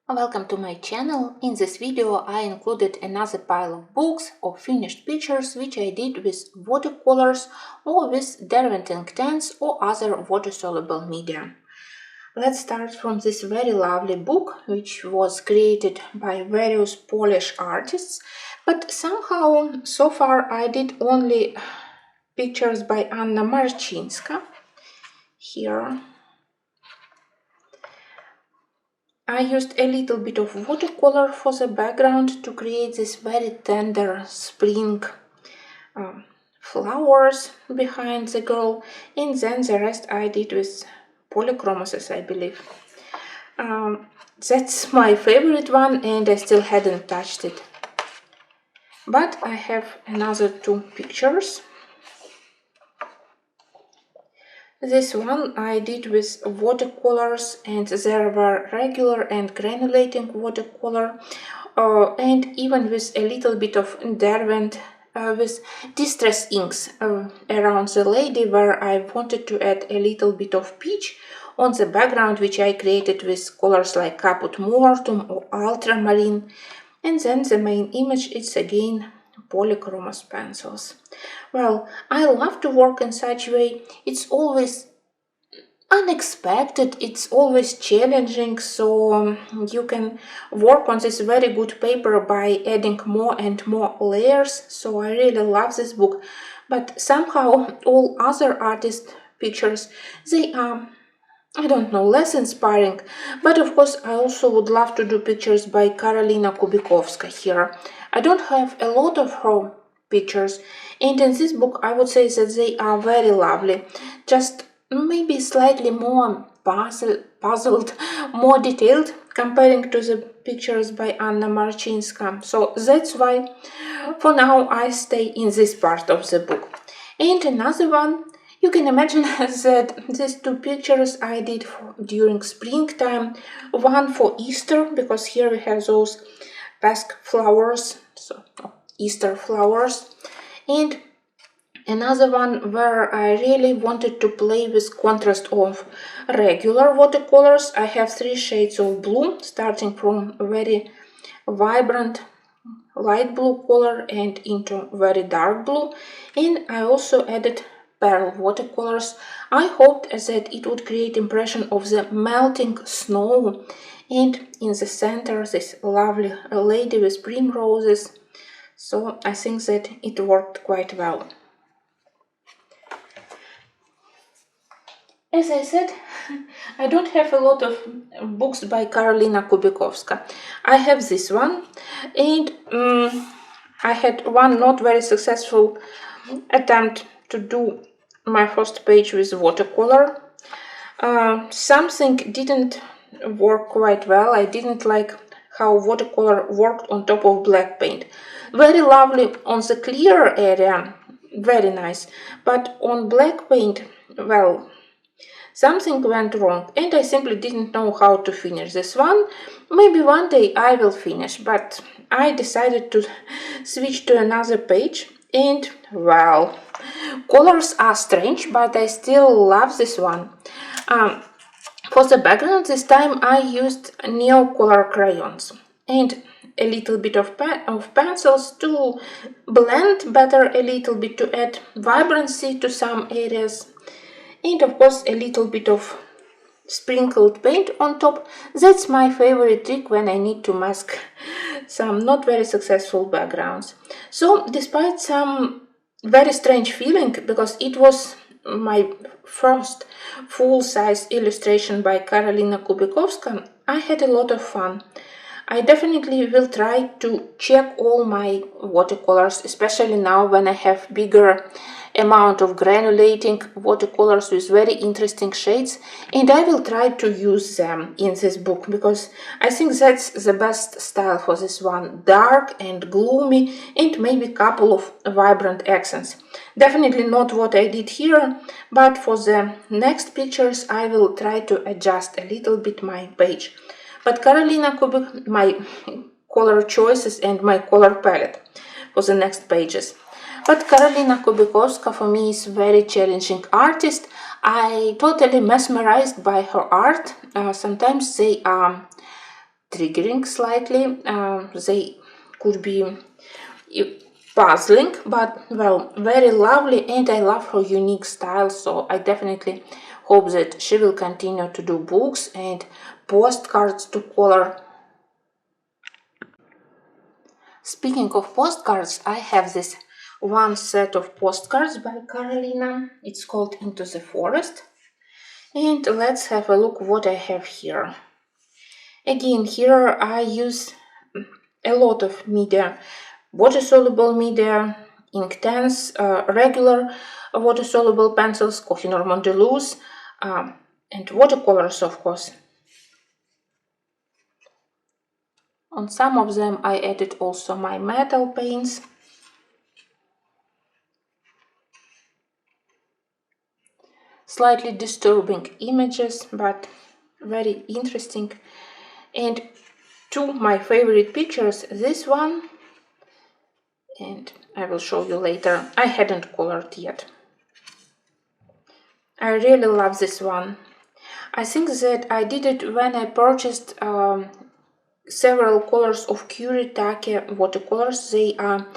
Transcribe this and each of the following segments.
Welcome to my channel. In this video I included another pile of books of finished pictures which I did with watercolors or with derwent ink pens or other water-soluble media. Let's start from this very lovely book which was created by various Polish artists, but somehow so far I did only pictures by Anna Marinska. Here I used a little bit of watercolor for the background to create this very tender spring flowers behind the girl, and then the rest I did with polychromoses, I believe. That's my favorite one and I still hadn't touched it. But I have another two pictures. This one I did with watercolors, and there were regular and granulating watercolor, and even with a little bit of derwent with distress inks around the lady, where I wanted to add a little bit of peach on the background, which I created with colors like caput mortuum or ultramarine, and then the main image is again polychromos pencils. Well, I love to work in such a way. It's always unexpected, it's always challenging, so you can work on this very good paper by adding more and more layers. So I really love this book, but somehow all other artist pictures, they are, I don't know, less inspiring. But of course I also would love to do pictures by Karolina Kubikowska here. I don't have a lot of her pictures, and in this book I would say that they are very lovely, just maybe slightly more puzzled, more detailed comparing to the pictures by Anna Marinska. So that's why for now I stay in this part of the book. And another one, you can imagine that these two pictures I did during springtime, one for Easter, because here we have those Pasch flowers, so Easter flowers, and another one where I really wanted to play with contrast of regular watercolors. I have three shades of blue, starting from very vibrant light blue color and into very dark blue, and I also added pearl watercolors. I hoped that it would create impression of the melting snow, and in the center this lovely lady with primroses. So I think that it worked quite well. As I said, I don't have a lot of books by Karolina Kubikowska. I have this one, and I had one not very successful attempt to do my first page with watercolor. Something didn't work quite well. I didn't like how watercolor worked on top of black paint. Very lovely on the clear area, very nice, but on black paint, well, something went wrong and I simply didn't know how to finish this one. Maybe one day I will finish, but I decided to switch to another page, and well, colors are strange, but I still love this one. For the background this time I used Neocolor crayons and a little bit of pencils to blend better a little bit, to add vibrancy to some areas, and of course a little bit of sprinkled paint on top. That's my favorite trick when I need to mask some not very successful backgrounds. So despite some very strange feeling, because it was my first full-size illustration by Karolina Kubikowska, I had a lot of fun. I definitely will try to check all my watercolors, especially now when I have bigger amount of granulating watercolors with very interesting shades, and I will try to use them in this book, because I think that's the best style for this one: dark and gloomy and maybe a couple of vibrant accents. Definitely not what I did here, but for the next pictures I will try to adjust a little bit my page. But Karolina Kubik, my color choices and my color palette for the next pages. But Karolina Kubikowska for me is a very challenging artist. I totally mesmerized by her art. Sometimes they are triggering slightly. They could be puzzling, but well, very lovely, and I love her unique style, so I definitely hope that she will continue to do books and postcards to color. Speaking of postcards, I have this one set of postcards by Karolina. It's called Into the Forest. And let's have a look what I have here. Again, here I use a lot of media, water-soluble media, Inktense, regular water-soluble pencils, Kohinoor Mondeluz, and watercolors, of course. On some of them I added also my metal paints. Slightly disturbing images, but very interesting. And two my favorite pictures, this one, and I will show you later. I hadn't colored yet. I really love this one. I think that I did it when I purchased several colors of Kuretake watercolors. They are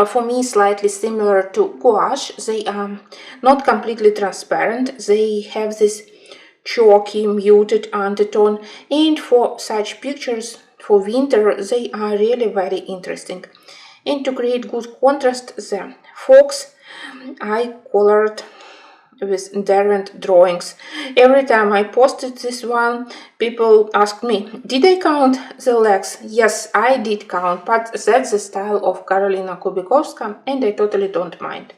for me slightly similar to gouache. They are not completely transparent. They have this chalky muted undertone, and for such pictures for winter they are really very interesting. And to create good contrast, the fox I colored with different drawings. Every time I posted this one, people asked me, did I count the legs? Yes, I did count, but that's the style of Karolina Kubikowska, and I totally don't mind.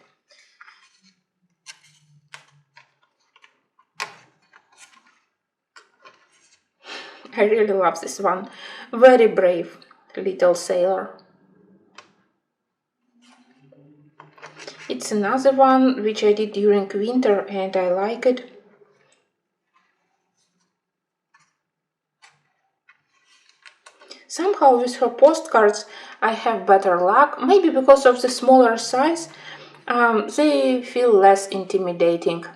I really love this one. Very brave little sailor. It's another one which I did during winter and I like it. Somehow with her postcards I have better luck, maybe because of the smaller size, they feel less intimidating.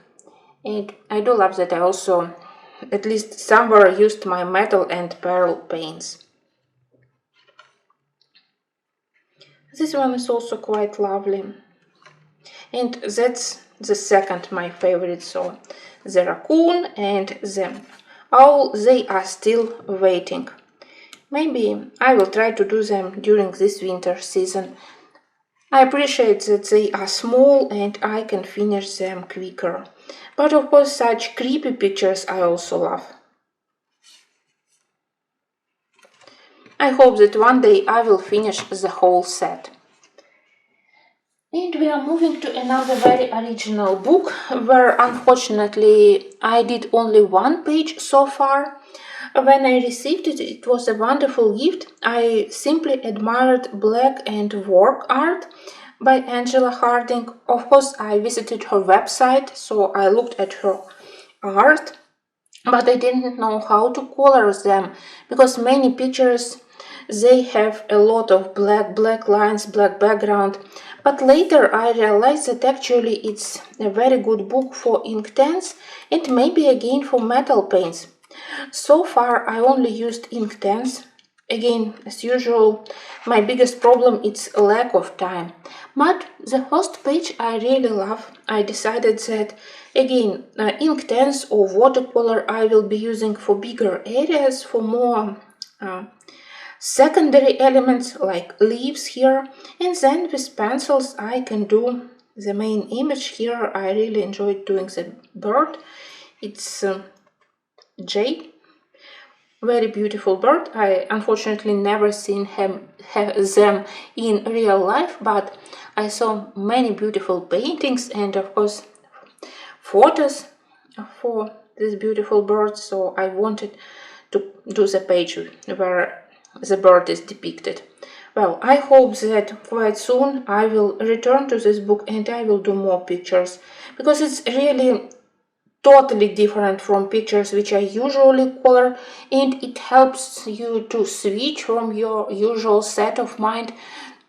And I do love that I also at least somewhere used my metal and pearl paints. This one is also quite lovely. And that's the second my favorite. So the raccoon and the owl, they are still waiting. Maybe I will try to do them during this winter season. I appreciate that they are small and I can finish them quicker. But of course such creepy pictures I also love. I hope that one day I will finish the whole set. And we are moving to another very original book, where unfortunately I did only one page so far. When I received it, it was a wonderful gift. I simply admired black and work art by Angela Harding. Of course, I visited her website, so I looked at her art, but I didn't know how to color them, because many pictures, they have a lot of black lines, black background. But later I realized that actually it's a very good book for Inktense and maybe again for metal paints. So far I only used Inktense. Again, as usual, my biggest problem is a lack of time. But the first page I really love. I decided that again, Inktense or watercolor I will be using for bigger areas, for more secondary elements like leaves here, and then with pencils I can do the main image here. I really enjoyed doing the bird. It's Jade, very beautiful bird. I unfortunately never seen them in real life, but I saw many beautiful paintings and of course photos for this beautiful bird, so I wanted to do the page where the bird is depicted. Well, I hope that quite soon I will return to this book and I will do more pictures, because it's really totally different from pictures which I usually color, and it helps you to switch from your usual set of mind,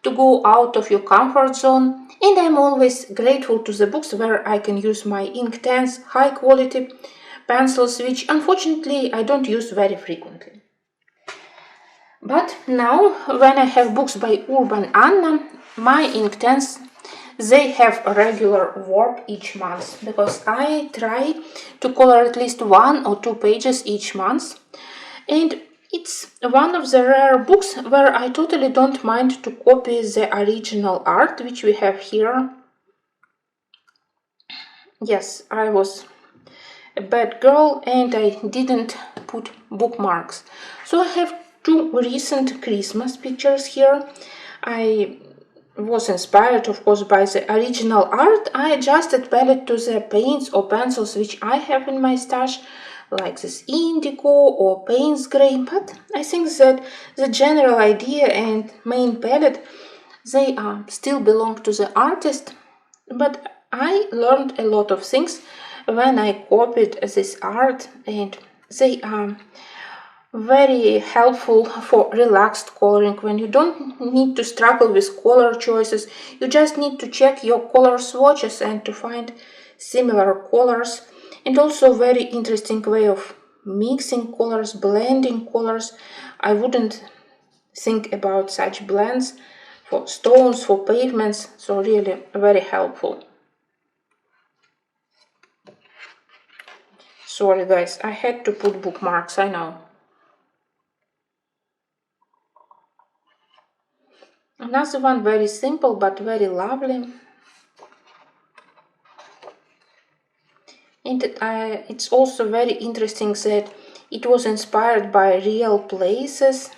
to go out of your comfort zone. And I'm always grateful to the books where I can use my Inktense high quality pencils, which unfortunately I don't use very frequently. But now, when I have books by Urbananna, my Inktense, they have a regular work each month, because I try to color at least 1 or 2 pages each month, and it's one of the rare books where I totally don't mind to copy the original art which we have here. Yes, I was a bad girl and I didn't put bookmarks. So I have 2 recent Christmas pictures here. I was inspired, of course, by the original art. I adjusted palette to the paints or pencils which I have in my stash, like this indigo or Payne's gray, but I think that the general idea and main palette, they still belong to the artist, but I learned a lot of things when I copied this art, and they are very helpful for relaxed coloring when you don't need to struggle with color choices. You just need to check your color swatches and to find similar colors, and also very interesting way of mixing colors, blending colors. I wouldn't think about such blends for stones, for pavements, so really very helpful. Sorry guys, I had to put bookmarks, I know. Another one very simple but very lovely. And it's also very interesting that it was inspired by real places.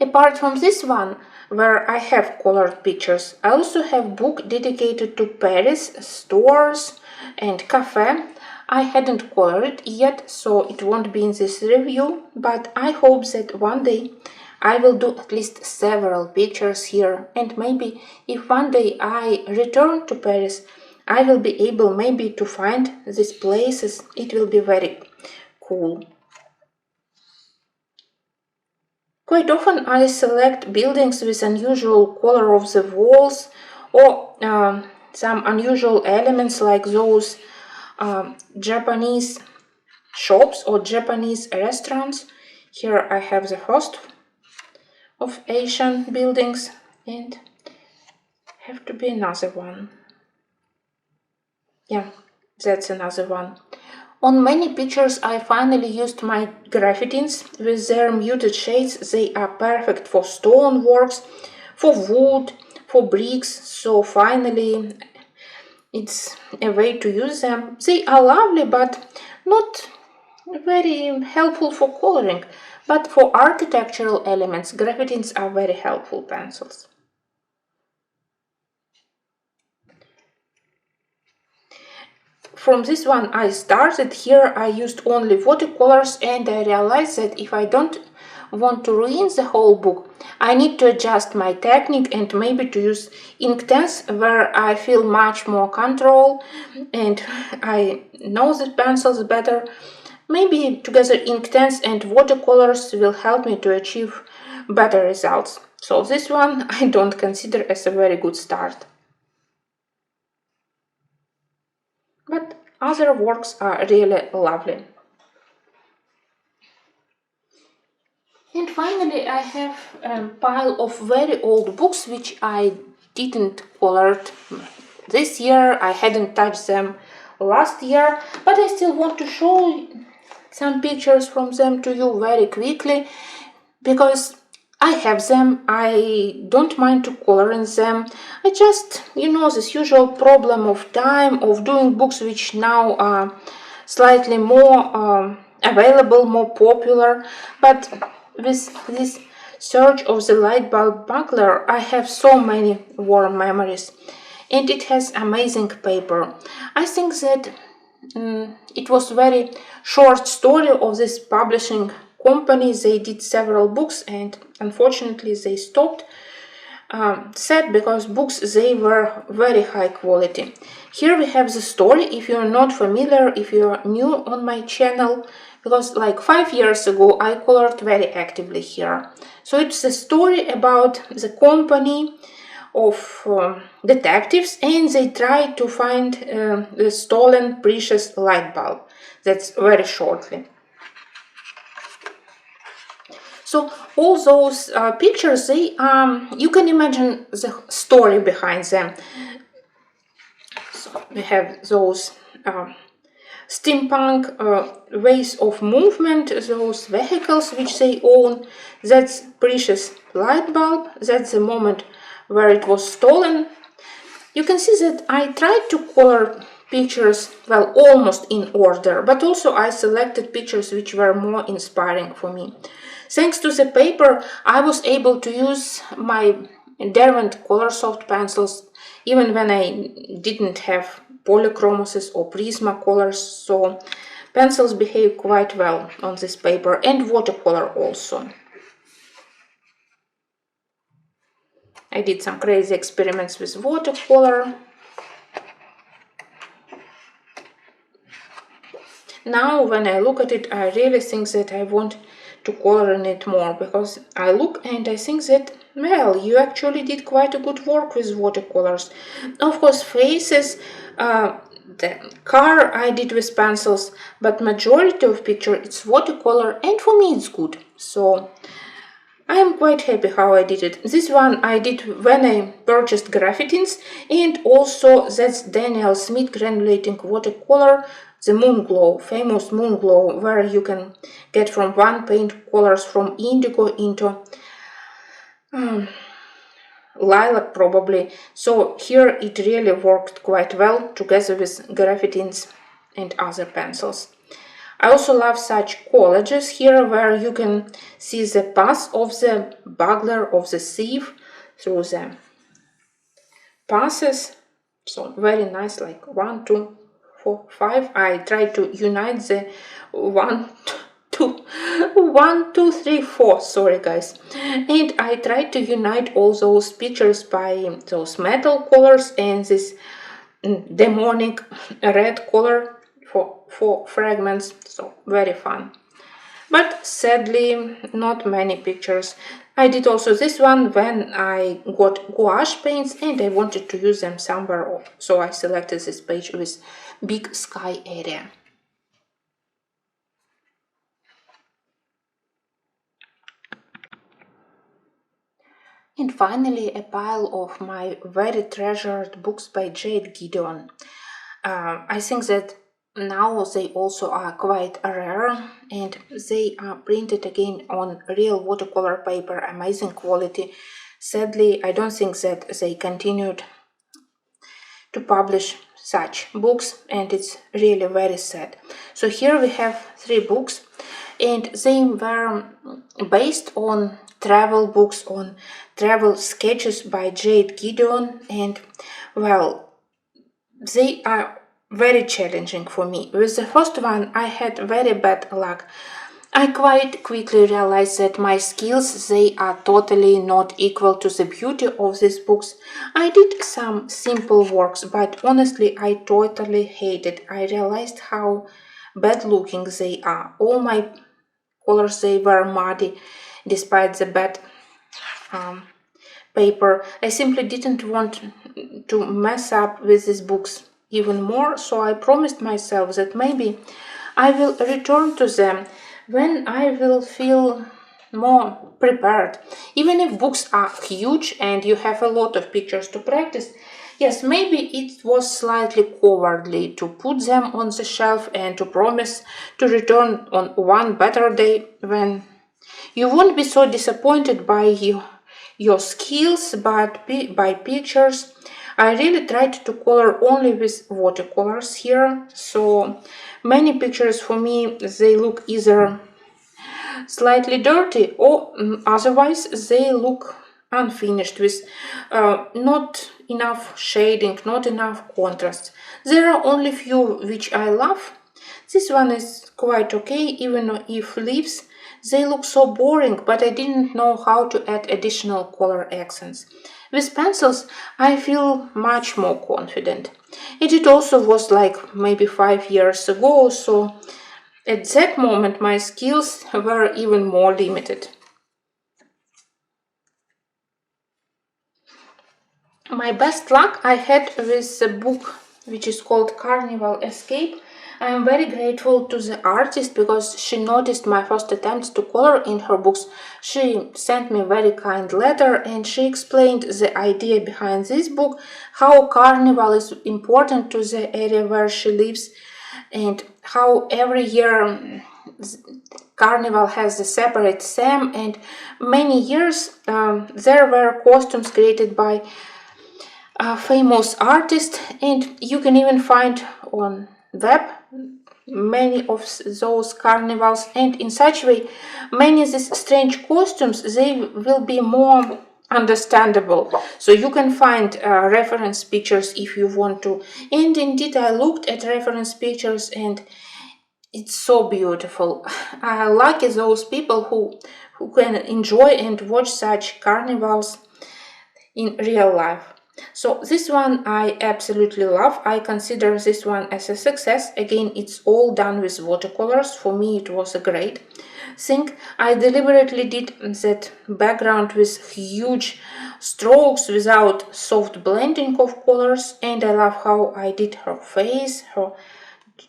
Apart from this one, where I have colored pictures, I also have a book dedicated to Paris, stores and cafe. I hadn't colored it yet, so it won't be in this review, but I hope that one day I will do at least several pictures here, and maybe if one day I return to Paris, I will be able maybe to find these places. It will be very cool. Quite often I select buildings with unusual color of the walls, or some unusual elements like those Japanese shops or Japanese restaurants. Here I have the host of Asian buildings, and have to be another one. Yeah, that's another one. On many pictures I finally used my graphitins with their muted shades. They are perfect for stone works, for wood, for bricks, so finally it's a way to use them. They are lovely but not very helpful for coloring, but for architectural elements graphitins are very helpful pencils. From this one I started. Here I used only watercolors, and I realized that if I don't want to ruin the whole book, I need to adjust my technique and maybe to use Inktense, where I feel much more control and I know the pencils better. Maybe together Inktense and watercolors will help me to achieve better results. So this one I don't consider as a very good start. But other works are really lovely. And finally I have a pile of very old books which I didn't color this year. I hadn't touched them last year, but I still want to show some pictures from them to you very quickly, because I have them. I don't mind to color in them. I just, this usual problem of time, of doing books which now are slightly more available, more popular. But with this search of the light bulb buckler, I have so many warm memories. And it has amazing paper. I think that it was very short story of this publishing company. They did several books and unfortunately they stopped. Sad, because books, they were very high quality. Here we have the story. If you're not familiar, if you're new on my channel, because like 5 years ago I colored very actively here. So it's a story about the company of detectives, and they try to find the stolen precious light bulb. That's very shortly. So all those pictures, they you can imagine the story behind them. So we have those steampunk ways of movement, those vehicles which they own. That's precious light bulb. That's the moment where it was stolen. You can see that I tried to color pictures, well, almost in order, but also I selected pictures which were more inspiring for me. Thanks to the paper, I was able to use my Derwent color soft pencils even when I didn't have polychromoses or Prismacolors, so pencils behave quite well on this paper, and watercolor also. I did some crazy experiments with watercolor. Now when I look at it, I really think that I want to color in it more, because I look and I think that, well, you actually did quite a good work with watercolors. Of course, faces, the car I did with pencils, but majority of picture it's watercolor, and for me it's good. So I am quite happy how I did it. This one I did when I purchased graphitins, and also that's Daniel Smith granulating watercolor, the Moon Glow, famous Moon Glow, where you can get from one paint colors from indigo into lilac probably. So here it really worked quite well together with graphitins and other pencils. I also love such collages here where you can see the path of the burglar, of the thief through the passes. So very nice, like 1, 2, 4, 5. I try to unite the 1, 2, 3, 4. Sorry guys. And I try to unite all those pictures by those metal colors and this demonic red color for 4 fragments. So very fun. But sadly, not many pictures. I did also this one when I got gouache paints and I wanted to use them somewhere, so I selected this page with big sky area. And finally, a pile of my very treasured books by Jade Gedeon. I think that now they also are quite rare, and they are printed again on real watercolor paper, amazing quality. Sadly, I don't think that they continued to publish such books, and it's really very sad. So here we have 3 books, and they were based on travel books, on travel sketches by Jade Gedeon, and well, they are very challenging for me. With the first one, I had very bad luck. I quite quickly realized that my skills, they are totally not equal to the beauty of these books. I did some simple works, but honestly, I totally hated. I realized how bad looking they are. All my colors, they were muddy, despite the bad paper. I simply didn't want to mess up with these books even more, so I promised myself that maybe I will return to them when I will feel more prepared. Even if books are huge and you have a lot of pictures to practice, yes, maybe it was slightly cowardly to put them on the shelf and to promise to return on one better day when you won't be so disappointed by your skills, but by pictures. I really tried to color only with watercolors here, so many pictures for me, they look either slightly dirty or otherwise they look unfinished with not enough shading, not enough contrast. There are only few which I love. This one is quite okay, even if leaves, they look so boring, but I didn't know how to add additional color accents. With pencils, I feel much more confident. And it also was like maybe 5 years ago, so at that moment my skills were even more limited. My best luck I had with a book which is called Carnival Escape I am very grateful to the artist because she noticed my first attempts to color in her books. She sent me a very kind letter and she explained the idea behind this book, how carnival is important to the area where she lives, and how every year carnival has a separate theme, and many years there were costumes created by famous artists, and you can even find on web many of those carnivals, and in such way many of these strange costumes, they will be more understandable, so you can find reference pictures if you want to. And indeed I looked at reference pictures and it's so beautiful. I like those people who can enjoy and watch such carnivals in real life. So this one I absolutely love. I consider this one as a success. Again, it's all done with watercolors. For me it was a great thing. I deliberately did that background with huge strokes without soft blending of colors, and I love how I did her face, her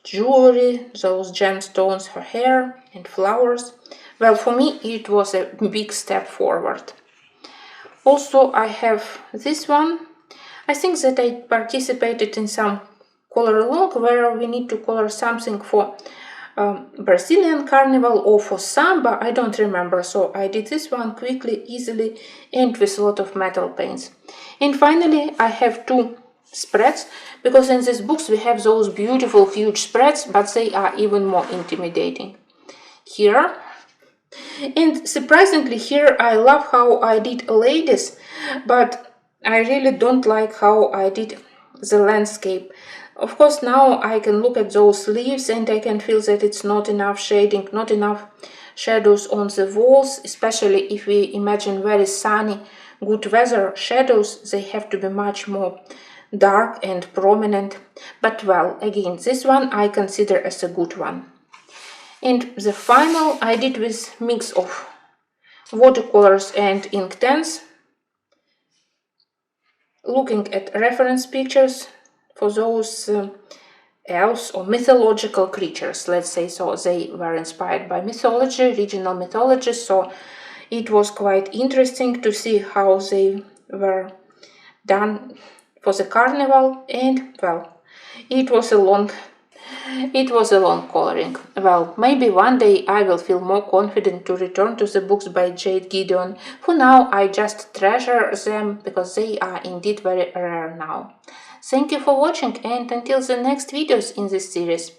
jewelry, those gemstones, her hair and flowers. Well, for me it was a big step forward. Also I have this one. I think that I participated in some color along where we need to color something for Brazilian carnival or for samba, I don't remember, so I did this one quickly, easily, and with a lot of metal paints. And finally I have two spreads, because in these books we have those beautiful huge spreads, but they are even more intimidating. Here, and surprisingly here I love how I did ladies, but I really don't like how I did the landscape. Of course now I can look at those leaves and I can feel that it's not enough shading, not enough shadows on the walls, especially if we imagine very sunny, good weather. Shadows, they have to be much more dark and prominent. But well, again, this one I consider as a good one. And the final I did with mix of watercolors and Inktense, looking at reference pictures for those elves or mythological creatures, let's say. So they were inspired by mythology, regional mythology, so it was quite interesting to see how they were done for the carnival. And well, it was a long coloring. Well, maybe one day I will feel more confident to return to the books by Jade Gedeon. For now, I just treasure them because they are indeed very rare now. Thank you for watching, and until the next videos in this series.